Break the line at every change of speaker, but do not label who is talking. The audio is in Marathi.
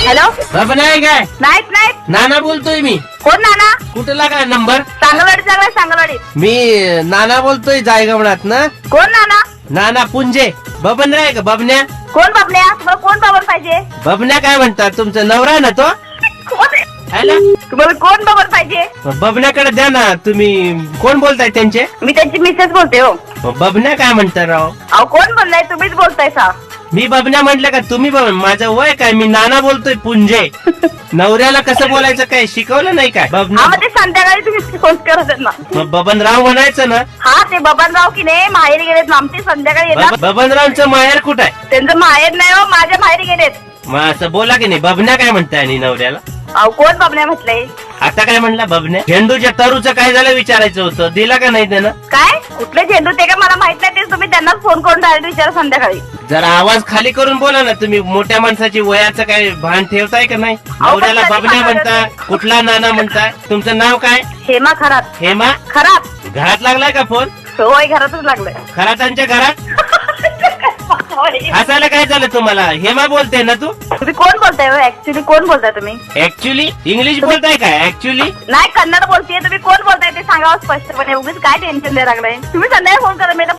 हॅलो
बबन आहे काय?
नाहीत नाहीत.
नाना बोलतोय मी.
कोण नाना?
कुठे लागा नंबर?
सांगलवाडी चांगला सांगलवाडी.
मी नाना बोलतोय जायगमनात ना.
कोण नाना?
नाना पुंजे. बबन राय का? बबन्या.
कोण बाबल्या? तुम्हाला कोण बाबर पाहिजे?
बबन्या काय म्हणतात? तुमचा नवरा ना तो?
कोण आहे?
है ना?
तुम्हाला कोण बाबर पाहिजे?
बबन्याकडे द्या ना. तुम्ही कोण बोलताय त्यांचे?
मी त्यांची मिसेस बोलते हो.
बबन्या काय म्हणता राव?
अहो कोण बोललाय? तुम्हीच बोलताय सा.
मी बबन्या म्हटलं का तुम्ही? माझं वय काय? मी नाना बोलतोय पुंजे. नवऱ्याला कसं बोलायचं काय शिकवलं नाही काय?
हा
बबन्या.
मग ते संध्याकाळी तुम्ही फोन करत ना.
मग बबनराव म्हणायचं ना.
हा ते बबनराव की नाही माहेरी गेलेत ना. आमचे संध्याकाळी येतात.
बबनरावचं माहेर कुठं आहे?
त्यांचं माहेर नाही हो, माझ्या माहेरी गेलेत.
मग असं बोला की नाही. बबन्या काय म्हणताय आणि नवऱ्याला?
अहो कोण बाबल्या म्हटलंय?
आता काय म्हणला बबन्या? झेंडूच्या तरूचं काय झालं विचारायचं होतं. दिला का नाही त्यानं?
काय कुठले झेंडू ते का मला माहित नाही. ते तुम्ही त्यांनाच फोन करून डायरेक्ट विचारा संध्याकाळी.
जरा आवाज खाली करून बोला ना. तुम्ही मोठ्या माणसाची वयाचं काय भान ठेवताय का नाही? नवऱ्याला
पण
बबन्या
कधी
म्हणता, कुठला नाना म्हणताय? तुमचं नाव काय?
हेमा खरात.
हेमा.
खरात.
घरात लागलाय का फोन?
होय घरातच लागलंय.
खरातांच्या घरात? हसायला काय झालं तुम्हाला? हेमा बोलते ना तू?
तुम्ही कोण बोलताय हो? ऍक्च्युली कोण बोलताय तुम्ही?
ऍक्च्युली इंग्लिश बोलताय काय? ऍक्च्युली
नाही कन्नड बोलतीये. तुम्ही कोण बोलताय ते सांगावं स्पष्टपणे. उगीच काय टेन्शन द्यायला लागलंय. तुम्ही संध्याकाळी फोन करा. मी